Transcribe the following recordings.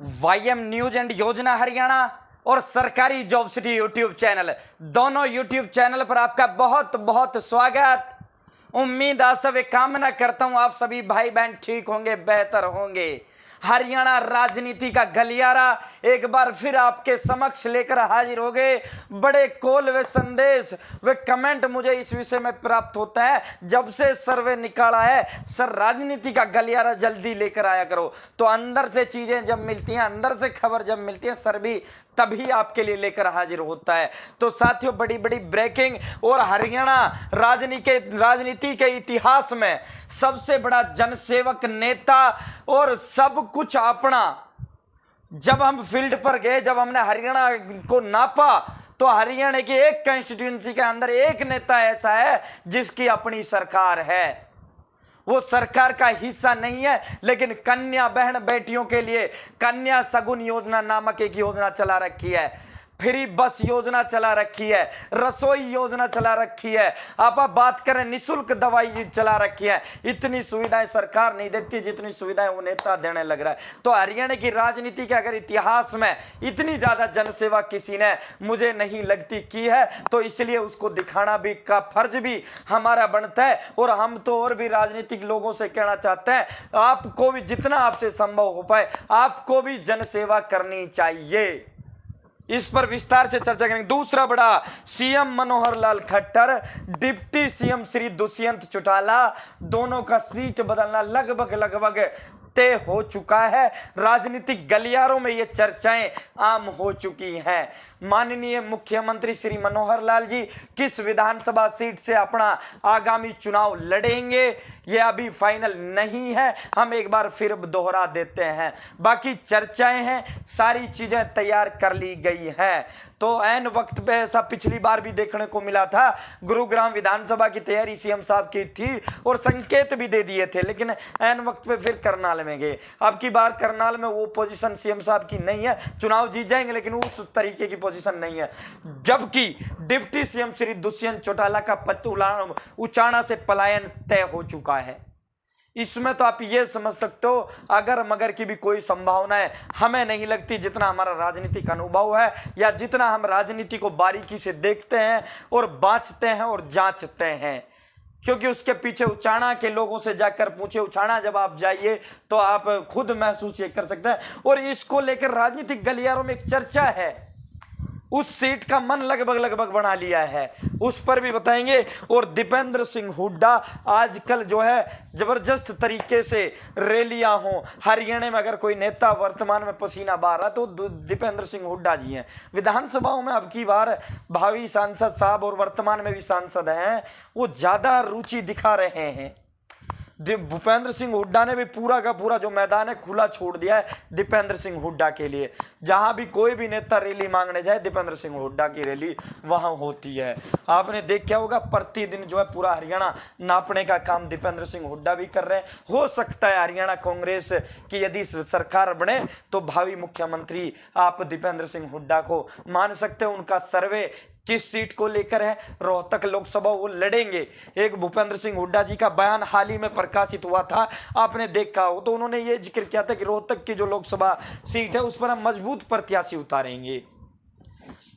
वाईएम news and योजना हरियाणा और सरकारी जॉब सिटी यूट्यूब चैनल, दोनों यूट्यूब चैनल पर आपका बहुत बहुत स्वागत। उम्मीद आशा कामना करता हूं आप सभी भाई बहन ठीक होंगे, बेहतर होंगे। हरियाणा राजनीति का गलियारा एक बार फिर आपके समक्ष लेकर हाजिर हो गए। बड़े कॉल व संदेश व कमेंट मुझे इस विषय में प्राप्त होता है, जब से सर्वे निकाला है सर राजनीति का गलियारा जल्दी लेकर आया करो। तो अंदर से चीजें जब मिलती हैं, अंदर से खबर जब मिलती है, सर भी तभी आपके लिए लेकर हाजिर होता है। तो साथियों, बड़ी बड़ी ब्रेकिंग और हरियाणा राजनीति के इतिहास में सबसे बड़ा जनसेवक नेता और सब कुछ अपना, जब हम फील्ड पर गए, जब हमने हरियाणा को नापा, तो हरियाणा की एक कंस्टिट्यूएंसी के अंदर एक नेता ऐसा है जिसकी अपनी सरकार है। वो सरकार का हिस्सा नहीं है, लेकिन कन्या बहन बेटियों के लिए कन्या सगुन योजना नामक एक योजना चला रखी है, फ्री बस योजना चला रखी है, रसोई योजना चला रखी है, आप बात करें निशुल्क दवाई चला रखी है। इतनी सुविधाएं सरकार नहीं देती जितनी सुविधाएं वो नेता देने लग रहा है। तो हरियाणा की राजनीति के अगर इतिहास में इतनी ज्यादा जनसेवा किसी ने मुझे नहीं लगती की है, तो इसलिए उसको दिखाना भी का फर्ज भी हमारा बनता है। और हम तो और भी राजनीतिक लोगों से कहना चाहते हैं, आपको भी जितना आपसे संभव हो पाए आपको भी जनसेवा करनी चाहिए। इस पर विस्तार से चर्चा करेंगे। दूसरा बड़ा, CM Manohar Lal Khattar, deputy CM Shri Dushyant Chautala, दोनों का सीट बदलना लगभग तय हो चुका है। राजनीतिक गलियारों में ये चर्चाएं आम हो चुकी हैं। माननीय मुख्यमंत्री श्री मनोहर लाल जी किस विधानसभा सीट से अपना आगामी चुनाव लड़ेंगे ये अभी फाइनल नहीं है, हम एक बार फिर दोहरा देते हैं। बाकी चर्चाएं हैं, सारी चीजें तैयार कर ली गई हैं। तो ऐन वक्त पे ऐसा पिछली बार भी देखने को मिला था, गुरुग्राम विधानसभा की तैयारी सीएम साहब की थी और संकेत भी दे दिए थे, लेकिन ऐन वक्त पे फिर करनाल में गए। अब की बार करनाल में वो पोजीशन सीएम साहब की नहीं है, चुनाव जीत जाएंगे लेकिन उस तरीके की पोजीशन नहीं है। जबकि डिप्टी सीएम श्री दुष्यंत चौटाला का उचाना से पलायन तय हो चुका है। इसमें तो आप ये समझ सकते हो अगर मगर की भी कोई संभावना है हमें नहीं लगती। जितना हमारा राजनीतिक अनुभव है या जितना हम राजनीति को बारीकी से देखते हैं और बांचते हैं और जांचते हैं, क्योंकि उसके पीछे उचाना के लोगों से जाकर पूछे, उचाना जब आप जाइए तो आप खुद महसूस ये कर सकते हैं। और इसको लेकर राजनीतिक गलियारों में एक चर्चा है, उस सीट का मन लगभग बना लिया है, उस पर भी बताएंगे। और दीपेंद्र सिंह हुड्डा आजकल जो है जबरदस्त तरीके से रैलियां हों, हरियाणा में अगर कोई नेता वर्तमान में पसीना बहा रहा तो दीपेंद्र सिंह हुड्डा जी हैं। विधानसभाओं में अब की बार भावी सांसद साहब और वर्तमान में भी सांसद हैं, वो ज्यादा रुचि दिखा रहे हैं। भूपेंद्र सिंह हुड्डा ने भी पूरा का पूरा जो मैदान है खुला छोड़ दिया है दीपेंद्र सिंह हुड्डा के लिए। जहां भी कोई भी नेता रैली मांगने जाए, दीपेंद्र सिंह हुड्डा की रैली वहां होती है। आपने देखा होगा प्रतिदिन जो है पूरा हरियाणा नापने का काम दीपेंद्र सिंह हुड्डा भी कर रहे हैं। हो सकता है हरियाणा कांग्रेस की यदि सरकार बने तो भावी मुख्यमंत्री आप दीपेंद्र सिंह हुड्डा को मान सकते हैं। उनका सर्वे किस सीट को लेकर है, रोहतक लोकसभा वो लड़ेंगे। एक भूपेंद्र सिंह हुड्डा जी का बयान हाल ही में प्रकाशित हुआ था, आपने देखा हो, तो उन्होंने ये जिक्र किया था कि रोहतक की जो लोकसभा सीट है उस पर हम मजबूत प्रत्याशी उतारेंगे।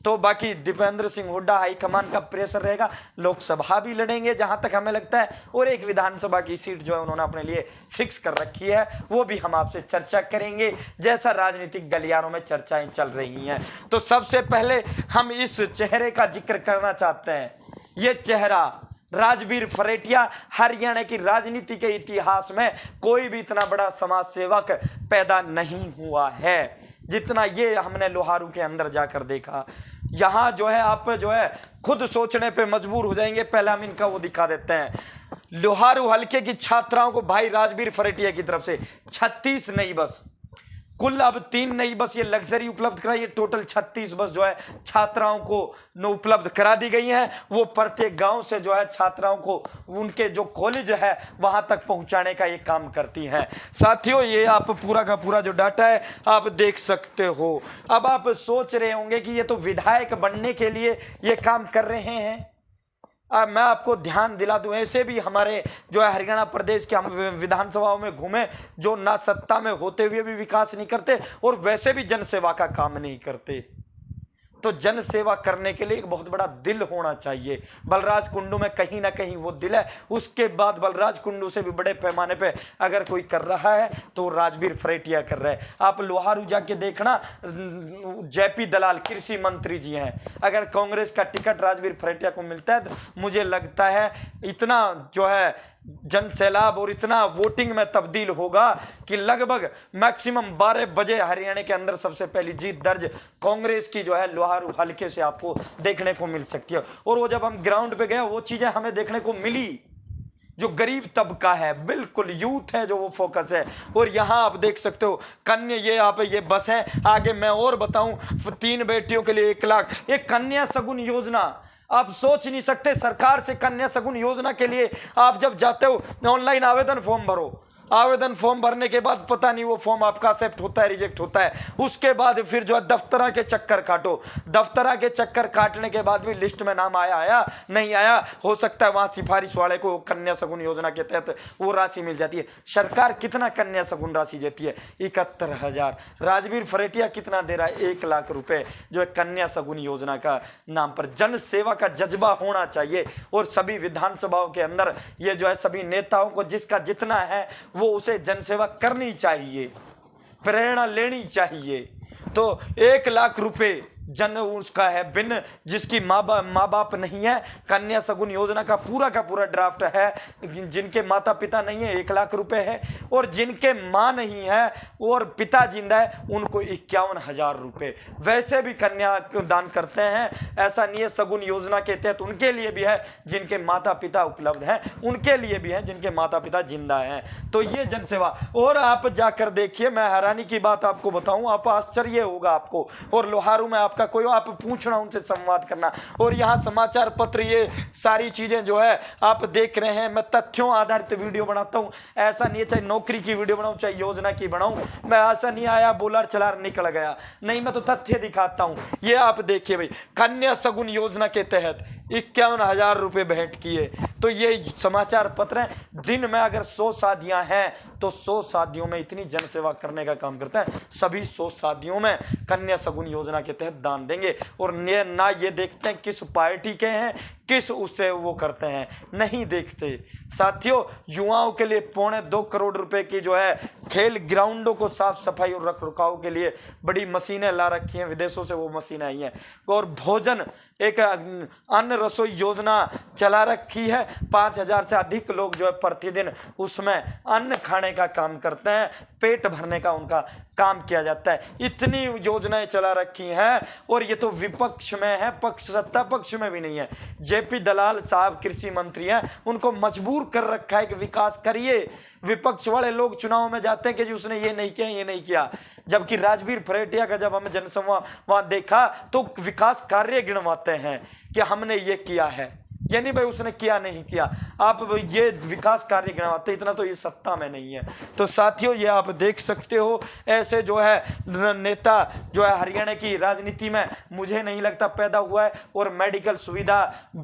तो बाकी दीपेंद्र सिंह हुड्डा हाईकमान का प्रेशर रहेगा, लोकसभा भी लड़ेंगे जहां तक हमें लगता है, और एक विधानसभा की सीट जो है उन्होंने अपने लिए फिक्स कर रखी है, वो भी हम आपसे चर्चा करेंगे जैसा राजनीतिक गलियारों में चर्चाएं चल रही हैं। तो सबसे पहले हम इस चेहरे का जिक्र करना चाहते हैं। ये चेहरा राजबीर फरेटिया, हरियाणा की राजनीति के इतिहास में कोई भी इतना बड़ा समाज सेवक पैदा नहीं हुआ है जितना ये हमने लोहारू के अंदर जाकर देखा। यहाँ जो है आप जो है खुद सोचने पे मजबूर हो जाएंगे। पहले हम इनका वो दिखा देते हैं। लोहारू हलके की छात्राओं को भाई राजबीर फरेटिया की तरफ से 36 नई बस, कुल अब 3 नई बस ये लग्जरी उपलब्ध कराई है। टोटल 36 बस जो है छात्राओं को उपलब्ध करा दी गई हैं। वो प्रत्येक गांव से जो है छात्राओं को उनके जो कॉलेज है वहां तक पहुंचाने का ये काम करती हैं। साथियों, ये आप पूरा का पूरा जो डाटा है आप देख सकते हो। अब आप सोच रहे होंगे कि ये तो विधायक बनने के लिए ये काम कर रहे हैं, मैं आपको ध्यान दिला दूं, ऐसे भी हमारे जो है हरियाणा प्रदेश के हम विधानसभाओं में घूमे जो ना सत्ता में होते हुए भी विकास नहीं करते और वैसे भी जनसेवा का काम नहीं करते। तो जन सेवा करने के लिए एक बहुत बड़ा दिल होना चाहिए। बलराज कुंडू में कहीं ना कहीं वो दिल है। उसके बाद बलराज कुंडू से भी बड़े पैमाने पे अगर कोई कर रहा है तो राजवीर फरेटिया कर रहे हैं। आप लोहारू जाके देखना, जेपी दलाल कृषि मंत्री जी हैं। अगर कांग्रेस का टिकट राजवीर फरेटिया को मिलता है तो मुझे लगता है इतना जो है जन सैलाब और इतना वोटिंग में तब्दील होगा कि लगभग मैक्सिमम 12 बजे हरियाणा के अंदर सबसे पहली जीत दर्ज कांग्रेस की जो है लोहारू हल्के से आपको देखने को मिल सकती है। और वो जब हम ग्राउंड पे गए वो चीजें हमें देखने को मिली। जो गरीब तबका है, बिल्कुल यूथ है जो वो फोकस है। और यहाँ आप देख सकते हो कन्या, ये आप ये बस है। आगे मैं और बताऊं, 3 बेटियों के लिए 1 लाख, एक कन्या सगुन योजना आप सोच नहीं सकते। सरकार से कन्या सगुन योजना के लिए आप जब जाते हो ऑनलाइन आवेदन फॉर्म भरो, आवेदन फॉर्म भरने के बाद पता नहीं वो फॉर्म आपका एक्सेप्ट होता है रिजेक्ट होता है। उसके बाद फिर जो है दफ्तरा के चक्कर काटो, दफ्तरा के चक्कर काटने के बाद भी लिस्ट में नाम आया नहीं आया, हो सकता है वहां सिफारिश वाले को कन्या सगुन योजना के तहत वो राशि मिल जाती है। सरकार कितना कन्या सगुन राशि देती है? 71,000। राजवीर फरेटिया कितना दे रहा है? 1 लाख रुपए जो है कन्या सगुन योजना का नाम पर। जन सेवा का जज्बा होना चाहिए और सभी विधानसभाओं के अंदर ये जो है सभी नेताओं को जिसका जितना है वो उसे जनसेवा करनी चाहिए, प्रेरणा लेनी चाहिए। तो 1 लाख रुपए जन उसका है, बिन जिसकी माँ बाप नहीं है, कन्या सगुन योजना का पूरा ड्राफ्ट है। जिनके माता पिता नहीं है 1 लाख रुपए है, और जिनके माँ नहीं है और पिता जिंदा है उनको 51,000 रुपए। वैसे भी कन्या दान करते हैं, ऐसा नहीं है। सगुन योजना के तहत उनके लिए भी है जिनके माता पिता उपलब्ध हैं, उनके लिए भी है जिनके माता पिता जिंदा हैं। तो ये जनसेवा। और आप जाकर देखिए, मैं हैरानी की बात आपको बताऊं, आप आश्चर्य होगा आपको। और लोहारू में का कोई आप पूछना, उनसे संवाद करना। और यहाँ समाचार पत्र ये सारी चीजें जो है आप देख रहे हैं। मैं तथ्यों आधारित वीडियो बनाता हूँ, ऐसा नहीं है चाहे नौकरी की वीडियो बनाऊं चाहे योजना की बनाऊं। मैं ऐसा नहीं आया बोलर चला निकल गया, नहीं, मैं तो तथ्य दिखाता हूँ। ये आप देखिए भाई, कन्या सगुन योजना के तहत 51,000 रुपए भेंट किए। तो ये समाचार पत्र है। दिन में अगर 100 शादियां हैं तो 100 शादियों में इतनी जनसेवा करने का काम करता है। सभी 100 शादियों में कन्या सगुन योजना के तहत दान देंगे। और ना ये देखते हैं किस पार्टी के हैं, किस उससे वो करते हैं, नहीं देखते। साथियों, युवाओं के लिए 2.25 करोड़ रुपए की जो है खेल ग्राउंडों को साफ सफाई और रख रखाव के लिए बड़ी मशीनें ला रखी हैं, विदेशों से वो मशीनें आई हैं। और भोजन, एक अन्न रसोई योजना चला रखी है। 5,000 से अधिक लोग जो है प्रतिदिन उसमें अन्न खाने का काम करते हैं, पेट भरने का उनका काम किया जाता है। इतनी योजनाएं चला रखी हैं। और ये तो विपक्ष में है, पक्ष सत्ता पक्ष में भी नहीं है। जेपी दलाल साहब कृषि मंत्री हैं, उनको मजबूर कर रखा है कि विकास करिए। विपक्ष वाले लोग चुनाव में जाते हैं कि जी उसने ये नहीं किया, ये नहीं किया। जबकि राजवीर फरेटिया का जब हमें जनसभा वहां देखा तो विकास कार्य गिनवाते हैं कि हमने ये किया है, यानी भाई उसने किया नहीं किया। आप ये विकास कार्य गिनवाते, इतना तो ये सत्ता में नहीं है। तो साथियों, ये आप देख सकते हो, ऐसे जो है नेता जो है हरियाणा की राजनीति में मुझे नहीं लगता पैदा हुआ है। और मेडिकल सुविधा,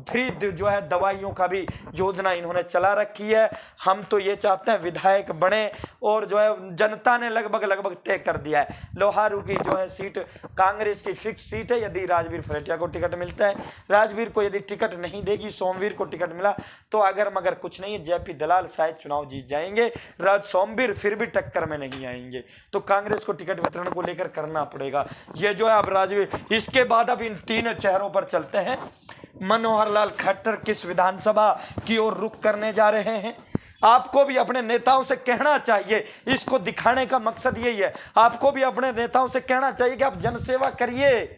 फ्री जो है दवाइयों का भी योजना इन्होंने चला रखी है। हम तो ये चाहते हैं विधायक बने, और जो है जनता ने लगभग तय कर दिया है। लोहारू की जो है सीट कांग्रेस की फिक्स सीट है। यदि राजवीर फरेटिया को टिकट मिलता है, राजवीर को यदि टिकट नहीं देगी, सोमवीर को टिकट मिला तो अगर मगर कुछ नहीं है, जेपी दलाल शायद चुनाव जीत जाएंगे। सोमवीर फिर भी टक्कर में नहीं आएंगे। तो कांग्रेस को टिकट वितरण को लेकर करना पड़ेगा। ये जो है अब राजवीर, इसके बाद अब इन 3 चेहरों पर चलते हैं। मनोहर लाल खट्टर किस विधानसभा की ओर रुख करने जा रहे हैं? आपको भी अपने नेताओं से कहना चाहिए, इसको दिखाने का मकसद यही है। आपको भी अपने नेताओं से कहना चाहिए कि आप जनसेवा करिए,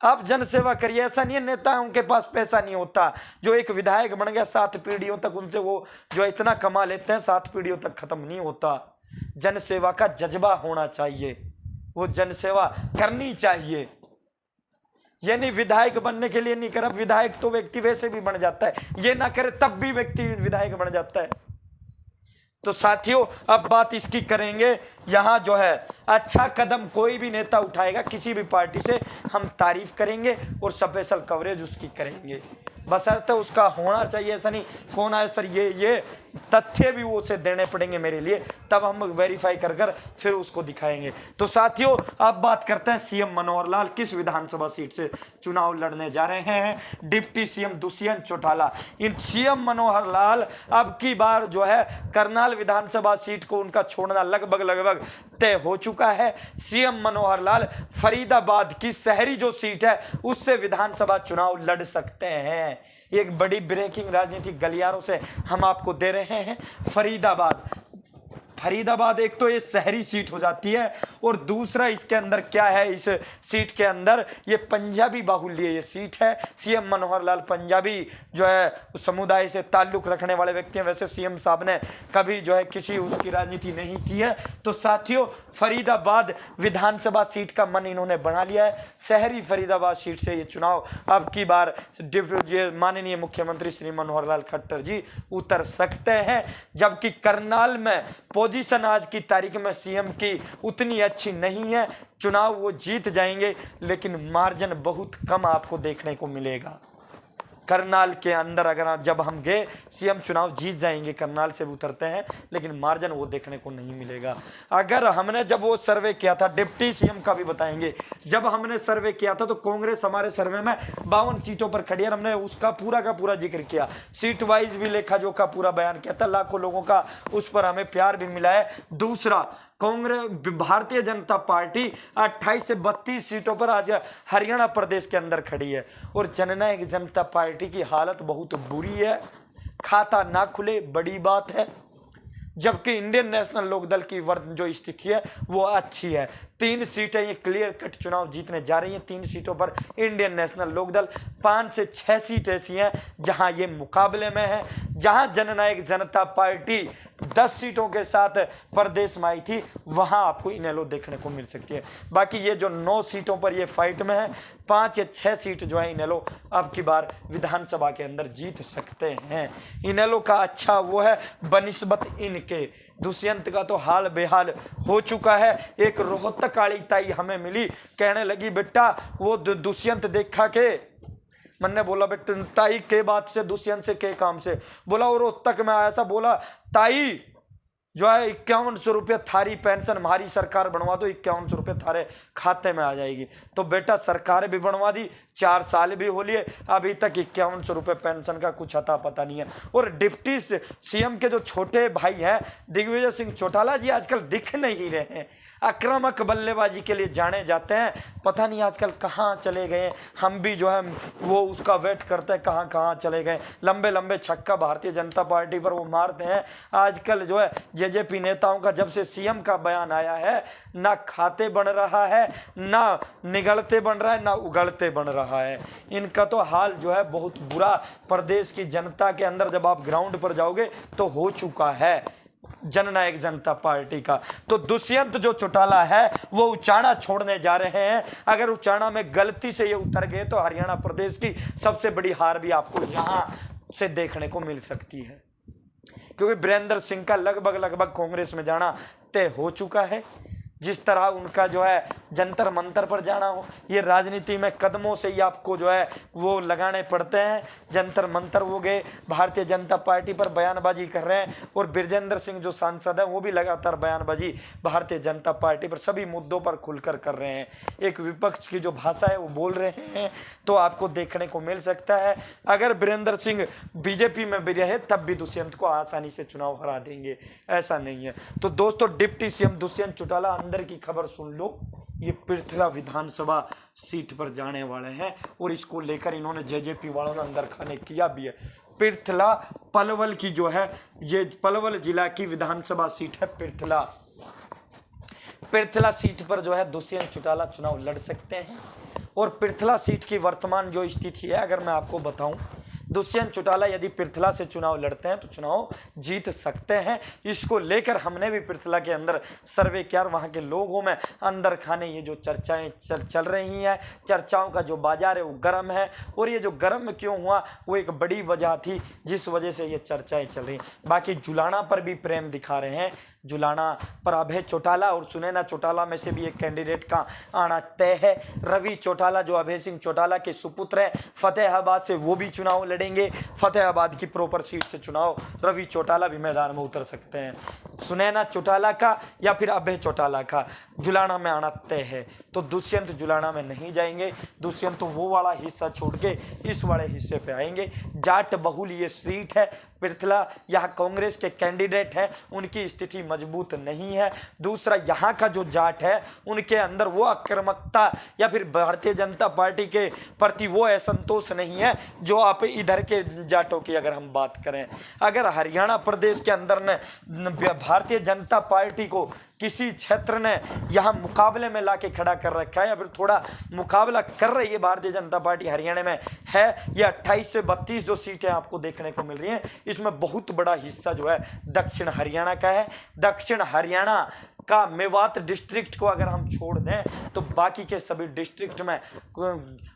आप जनसेवा करिए। ऐसा नहीं है नेताओं के पास पैसा नहीं होता। जो एक विधायक बन गया 7 पीढ़ियों तक उनसे वो जो इतना कमा लेते हैं, 7 पीढ़ियों तक खत्म नहीं होता। जनसेवा का जज्बा होना चाहिए, वो जनसेवा करनी चाहिए। यानी विधायक बनने के लिए नहीं कर, विधायक तो व्यक्ति वैसे भी बन जाता है, ये ना करे तब भी व्यक्ति विधायक बन जाता है। तो साथियों, अब बात इसकी करेंगे। यहाँ जो है अच्छा कदम कोई भी नेता उठाएगा किसी भी पार्टी से, हम तारीफ करेंगे और स्पेशल कवरेज उसकी करेंगे। बशर्ते उसका होना चाहिए। ऐसा नहीं फ़ोन आया सर ये तथ्य भी वो उसे देने पड़ेंगे मेरे लिए, तब हम वेरीफाई कर फिर उसको दिखाएंगे। तो साथियों अब बात करते हैं सीएम मनोहर लाल किस विधानसभा सीट से चुनाव लड़ने जा रहे हैं। Deputy CM Dushyant Chautala. इन सीएम मनोहर लाल अब की बार जो है करनाल विधानसभा सीट को उनका छोड़ना लगभग तय हो चुका है। सीएम मनोहर लाल फरीदाबाद की शहरी जो सीट है उससे विधानसभा चुनाव लड़ सकते हैं। एक बड़ी ब्रेकिंग राजनीतिक गलियारों से हम आपको दे रहे हैं। फरीदाबाद एक तो ये शहरी सीट हो जाती है और दूसरा इसके अंदर क्या है, इस सीट के अंदर ये पंजाबी बाहुल्य ये सीट है। सीएम मनोहर लाल पंजाबी जो है उस समुदाय से ताल्लुक़ रखने वाले व्यक्ति हैं। वैसे सीएम साहब ने कभी जो है किसी उसकी राजनीति नहीं की है। तो साथियों फरीदाबाद विधानसभा सीट का मन इन्होंने बना लिया है। शहरी फरीदाबाद सीट से ये चुनाव अब की बार माननीय मुख्यमंत्री श्री मनोहर लाल खट्टर जी उतर सकते हैं। जबकि करनाल में पोजीशन आज की तारीख में सीएम की उतनी अच्छी नहीं है। चुनाव वो जीत जाएंगे लेकिन मार्जिन बहुत कम आपको देखने को मिलेगा। करनाल के अंदर अगर जब हम गए सीएम चुनाव जीत जाएंगे, करनाल से उतरते हैं लेकिन मार्जिन वो देखने को नहीं मिलेगा। अगर हमने जब वो सर्वे किया था, डिप्टी सीएम का भी बताएंगे, जब हमने सर्वे किया था तो कांग्रेस हमारे सर्वे में 52 सीटों पर खड़ी है। हमने उसका पूरा का पूरा जिक्र किया, सीट वाइज भी लेखा जोखा पूरा बयान किया था। लाखों लोगों का उस पर हमें प्यार भी मिला है। दूसरा, कांग्रेस भारतीय जनता पार्टी 28 से 32 सीटों पर आज हरियाणा प्रदेश के अंदर खड़ी है और जननायक जनता पार्टी की हालत बहुत बुरी है। खाता ना खुले बड़ी बात है, जबकि इंडियन नेशनल लोकदल की जो स्थिति है वो अच्छी है। 3 सीटें ये क्लियर कट चुनाव जीतने जा रही हैं। 3 सीटों पर इंडियन नेशनल लोकदल, 5 से 6 सीट ऐसी हैं जहां ये मुकाबले में है। जहां जननायक जनता पार्टी 10 सीटों के साथ प्रदेश में आई थी वहां आपको इनेलो देखने को मिल सकती है। बाकी ये जो 9 सीटों पर ये फाइट में है, 5 या 6 सीट जो है इनेलो अब की बार विधानसभा के अंदर जीत सकते हैं। इनेलो का अच्छा वो है बनिस्बत इनके, दुष्यंत का तो हाल बेहाल हो चुका है। एक रोहतक वाली ताई हमें मिली, कहने लगी बेटा वो दुष्यंत देखा के, मैंने बोला बेटा ताई के बात से दुष्यंत से के काम से, बोला वो रोहतक में आया, ऐसा बोला ताई जो है 5100 रुपये थारी पेंशन हमारी सरकार बनवा दो, 5100 रुपये थारे खाते में आ जाएगी। तो बेटा सरकार भी बनवा दी, 4 साल भी हो लिए, अभी तक 5100 रुपये पेंशन का कुछ अता पता नहीं है। और डिप्टी सीएम के जो छोटे भाई हैं दिग्विजय सिंह चौटाला जी आजकल दिख नहीं रहे हैं। आक्रामक बल्लेबाजी के लिए जाने जाते हैं, पता नहीं आजकल कहाँ चले गए। हम भी जो है वो उसका वेट करते हैं कहाँ चले गए। लंबे लंबे छक्का भारतीय जनता पार्टी पर वो मारते हैं। आजकल जो है जेजेपी नेताओं का जब से सीएम का बयान आया है, ना खाते बन रहा है, ना निगलते बन रहा है, ना उगलते बन रहा है। इनका तो हाल जो है बहुत बुरा प्रदेश की जनता के अंदर जब आप ग्राउंड पर जाओगे तो हो चुका है जननायक जनता पार्टी का। तो दुष्यंत जो चौटाला है वो उचाना छोड़ने जा रहे हैं। अगर उचाना में गलती से ये उतर गए तो हरियाणा प्रदेश की सबसे बड़ी हार भी आपको यहां से देखने को मिल सकती है, क्योंकि वीरेंद्र सिंह का लगभग कांग्रेस में जाना तय हो चुका है। जिस तरह उनका जो है जंतर मंतर पर जाना हो, ये राजनीति में कदमों से ही आपको जो है वो लगाने पड़ते हैं। जंतर मंतर हो गए, भारतीय जनता पार्टी पर बयानबाजी कर रहे हैं और बृजेंद्र सिंह जो सांसद हैं वो भी लगातार बयानबाजी भारतीय जनता पार्टी पर सभी मुद्दों पर खुलकर कर रहे हैं। एक विपक्ष की जो भाषा है वो बोल रहे हैं, तो आपको देखने को मिल सकता है। अगर वीरेंद्र सिंह बीजेपी में भी रहे तब भी दुष्यंत को आसानी से चुनाव हरा देंगे, ऐसा नहीं है। तो दोस्तों डिप्टी सीएम दुष्यंत चौटाला, अंदर की खबर सुन लो, ये पृथला विधानसभा सीट पर जाने वाले हैं और इसको लेकर इन्होंने जेजेपी वालों ने अंदर खाने किया भी है। पृथला पलवल की जो है, ये पलवल जिला की विधानसभा सीट है। पृथला सीट पर जो है दुष्यंत चौटाला चुनाव लड़ सकते हैं। और पृथला सीट की वर्तमान जो स्थिति है अगर मैं आपको बताऊं, दुष्यंत चौटाला यदि पृथला से चुनाव लड़ते हैं तो चुनाव जीत सकते हैं। इसको लेकर हमने भी पृथला के अंदर सर्वे किया, वहाँ के लोगों में अंदर खाने ये जो चर्चाएं चल रही हैं, चर्चाओं का जो बाजार है वो गर्म है। और ये जो गर्म क्यों हुआ वो एक बड़ी वजह थी जिस वजह से ये चर्चाएं चल रही हैं। बाकी जुलाना पर भी प्रेम दिखा रहे हैं, जुलाना पर अभय चौटाला और सुनैना चौटाला में से भी एक कैंडिडेट का आना तय है। रवि चौटाला जो अभय सिंह चौटाला के सुपुत्र हैं, फतेहाबाद से वो भी चुनाव लड़ेंगे। फतेहाबाद की प्रॉपर सीट से चुनाव रवि चौटाला भी मैदान में उतर सकते हैं। सुनैना चौटाला का या फिर अभय चौटाला का जुलाना में आना तय है। तो दुष्यंत जुलाना में नहीं जाएंगे। दुष्यंत तो वो वाला हिस्सा छोड़ के इस वाले हिस्से पे आएंगे। जाट बहुल ये सीट है पृथला, यहाँ कांग्रेस के कैंडिडेट हैं, उनकी स्थिति मजबूत नहीं है। दूसरा, यहाँ का जो जाट है उनके अंदर वो आक्रामकता या फिर भारतीय जनता पार्टी के प्रति वो असंतोष नहीं है जो आप इधर के जाटों की अगर हम बात करें। अगर हरियाणा प्रदेश के अंदर ने भारतीय जनता पार्टी को किसी क्षेत्र ने यहाँ मुकाबले में लाके खड़ा कर रखा है या फिर थोड़ा मुकाबला कर रही है भारतीय जनता पार्टी हरियाणा में है, ये 28 से 32 जो सीटें आपको देखने को मिल रही हैं, इसमें बहुत बड़ा हिस्सा जो है दक्षिण हरियाणा का है। दक्षिण हरियाणा का मेवात डिस्ट्रिक्ट को अगर हम छोड़ दें तो बाकी के सभी डिस्ट्रिक्ट में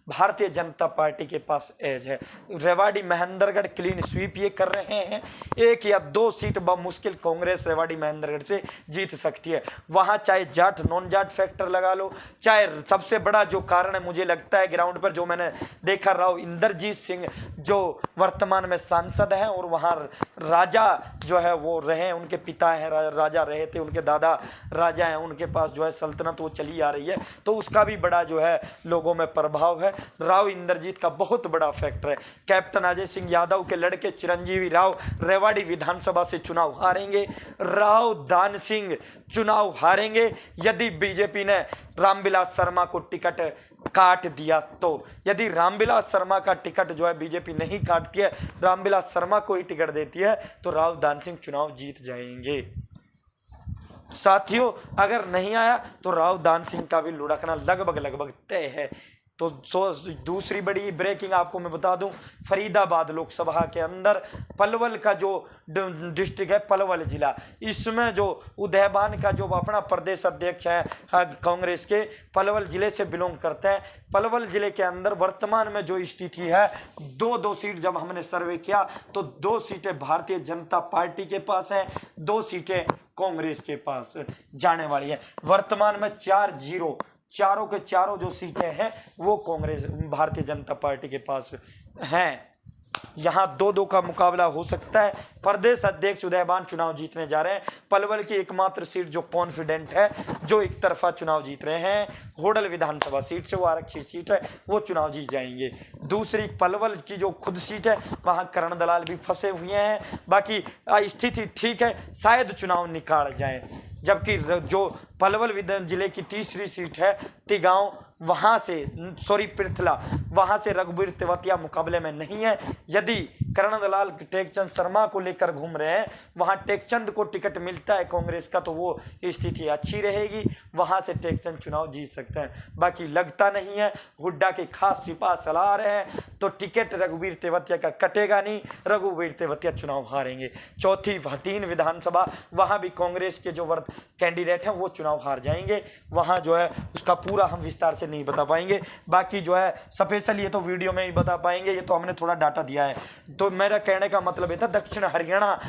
भारतीय जनता पार्टी के पास एज है। रेवाड़ी महेंद्रगढ़ क्लीन स्वीप ये कर रहे हैं। 1 या 2 सीट मुश्किल कांग्रेस रेवाड़ी महेंद्रगढ़ से जीत सकती है। वहाँ चाहे जाट नॉन जाट फैक्टर लगा लो, चाहे सबसे बड़ा जो कारण है मुझे लगता है ग्राउंड पर जो मैंने देखा, राव इंद्रजीत सिंह जो वर्तमान में सांसद हैं और वहाँ राजा जो है वो रहे, उनके पिता हैं राजा रहे थे, उनके दादा राजा हैं, उनके पास जो है सल्तनत वो चली आ रही है, तो उसका भी बड़ा जो है लोगों में प्रभाव है। राव इंद्रजीत का बहुत बड़ा फैक्टर है। कैप्टन अजय सिंह यादव के लड़के चिरंजीवी राव रेवाड़ी विधानसभा से चुनाव हारेंगे। राव दान सिंह चुनाव हारेंगे यदि बीजेपी ने रामविलास शर्मा को टिकट काट दिया तो। यदि रामविलास शर्मा का टिकट जो है बीजेपी नहीं काटती है, रामविलास शर्मा को ही टिकट देती है, तो राव दान सिंह चुनाव जीत जाएंगे। साथियों, अगर नहीं आया तो राव दान सिंह का भी लुढ़कना लगभग तय है। तो दूसरी बड़ी ब्रेकिंग आपको मैं बता दूं, फरीदाबाद लोकसभा के अंदर पलवल का जो डिस्ट्रिक्ट है, पलवल जिला, इसमें जो उदयभान का जो अपना प्रदेश अध्यक्ष है कांग्रेस के, पलवल जिले से बिलोंग करते हैं। पलवल जिले के अंदर वर्तमान में जो स्थिति है, 2 सीट जब हमने सर्वे किया तो 2 सीटें भारतीय जनता पार्टी के पास हैं, 2 सीटें कांग्रेस के पास जाने वाली है। वर्तमान में 4-0 चारों के चारों जो सीटें हैं वो कांग्रेस भारतीय जनता पार्टी के पास हैं। यहाँ 2-2 का मुकाबला हो सकता है। प्रदेश अध्यक्ष उदयभान चुनाव जीतने जा रहे हैं। पलवल की एकमात्र सीट जो कॉन्फिडेंट है, जो एक तरफा चुनाव जीत रहे हैं, होडल विधानसभा सीट से, वो आरक्षित सीट है, वो चुनाव जीत जाएंगे। दूसरी पलवल की जो खुद सीट है, वहाँ करण दलाल भी फंसे हुए हैं। बाकी स्थिति ठीक है, शायद चुनाव निकाल जाए। जबकि जो पलवल विधान जिले की तीसरी सीट है तिगांव, वहाँ से पृथला, वहाँ से रघुवीर तेवतिया मुकाबले में नहीं है। यदि करण दलाल टेकचंद शर्मा को लेकर घूम रहे हैं, वहाँ टेकचंद को टिकट मिलता है कांग्रेस का, तो वो स्थिति अच्छी रहेगी, वहाँ से टेकचंद चुनाव जीत सकते हैं। बाकी लगता नहीं है। हुड्डा के खास सिपा सलाह रहे हैं तो टिकट रघुवीर तेवतिया का कटेगा नहीं, रघुवीर तेवतिया चुनाव हारेंगे। चौथी हथीन विधानसभा, वहाँ भी कांग्रेस के जो कैंडिडेट हैं वो चुनाव हार जाएंगे। वहाँ जो है उसका पूरा हम विस्तार से नहीं बता पाएंगे। बाकी जो है स्पेशल ये तो वीडियो में ही बता पाएंगे, ये तो हमने थोड़ा डाटा दिया है। तो मेरा कहने का मतलब ये था, दक्षिण हरियाणा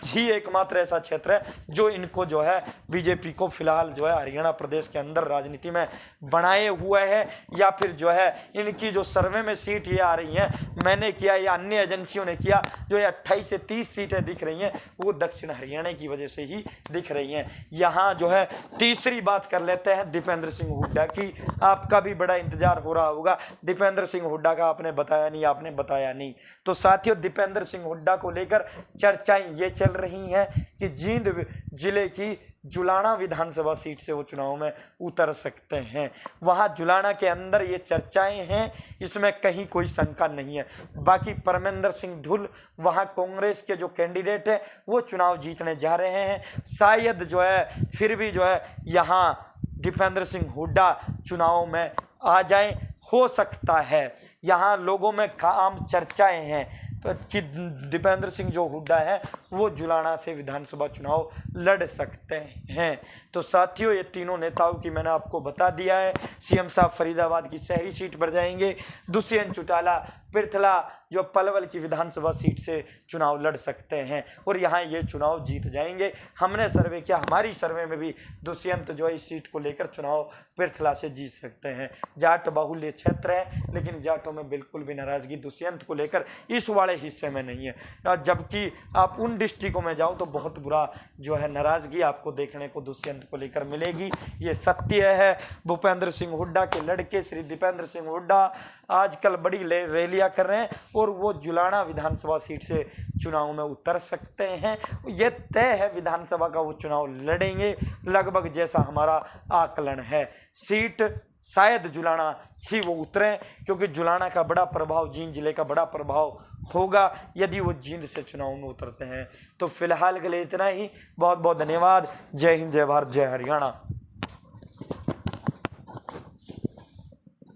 ही एकमात्र ऐसा क्षेत्र है जो इनको जो है बीजेपी को फिलहाल जो है हरियाणा प्रदेश के अंदर राजनीति में बनाए हुए है, या फिर जो है इनकी जो सर्वे में सीट ये आ रही हैं, मैंने किया या अन्य एजेंसियों ने किया, जो ये 28 से 30 सीटें दिख रही हैं वो दक्षिण हरियाणा की वजह से ही दिख रही हैं। यहाँ जो है तीसरी बात कर लेते हैं दीपेंद्र सिंह हुड्डा की। आपका भी बड़ा इंतजार हो रहा होगा, दीपेंद्र सिंह हुड्डा का आपने बताया नहीं। तो साथियों, दीपेंद्र सिंह हुड्डा को लेकर चर्चाएं ये चल रही हैं कि जींद जिले की जुलाना विधानसभा सीट से वो चुनाव में उतर सकते हैं। वहाँ जुलाना के अंदर ये चर्चाएं हैं, इसमें कहीं कोई शंका नहीं है। बाकी परमेंद्र सिंह ढुल, वहाँ कांग्रेस के जो कैंडिडेट हैं वो चुनाव जीतने जा रहे हैं। शायद जो है फिर भी जो है यहाँ दीपेंद्र सिंह हुड्डा चुनाव में आ जाए, हो सकता है। यहाँ लोगों में आम चर्चाएं हैं कि दीपेंद्र सिंह जो हुड्डा है वो जुलाना से विधानसभा चुनाव लड़ सकते हैं। तो साथियों, ये तीनों नेताओं की मैंने आपको बता दिया है। सीएम साहब फरीदाबाद की शहरी सीट पर जाएंगे, दुष्यंत चौटाला पिरथला जो पलवल की विधानसभा सीट से चुनाव लड़ सकते हैं और यहाँ ये चुनाव जीत जाएंगे। हमने सर्वे किया, हमारी सर्वे में भी दुष्यंत जो है इस सीट को लेकर चुनाव पिरथला से जीत सकते हैं। जाट बाहुल्य क्षेत्र है, लेकिन जाटों में बिल्कुल भी नाराजगी दुष्यंत को लेकर इस वाले हिस्से में नहीं है, जबकि आप उन डिस्ट्रिक्टों में जाओ तो बहुत बुरा जो है नाराजगी आपको देखने को दुष्यंत को लेकर मिलेगी। ये सत्य है। भूपेंद्र सिंह हुड्डा के लड़के श्री दीपेंद्र सिंह हुड्डा आजकल बड़ी रैलियां कर रहे हैं और वो जुलाना विधानसभा सीट से चुनाव में उतर सकते हैं। ये तय है विधानसभा का वो चुनाव लड़ेंगे, लगभग जैसा हमारा आकलन है। सीट शायद जुलाना ही वो उतरें, क्योंकि जुलाना का बड़ा प्रभाव, जींद जिले का बड़ा प्रभाव होगा यदि वो जींद से चुनाव में उतरते हैं। तो फिलहाल के लिए इतना ही। बहुत बहुत धन्यवाद। जय हिंद, जय भारत, जय हरियाणा।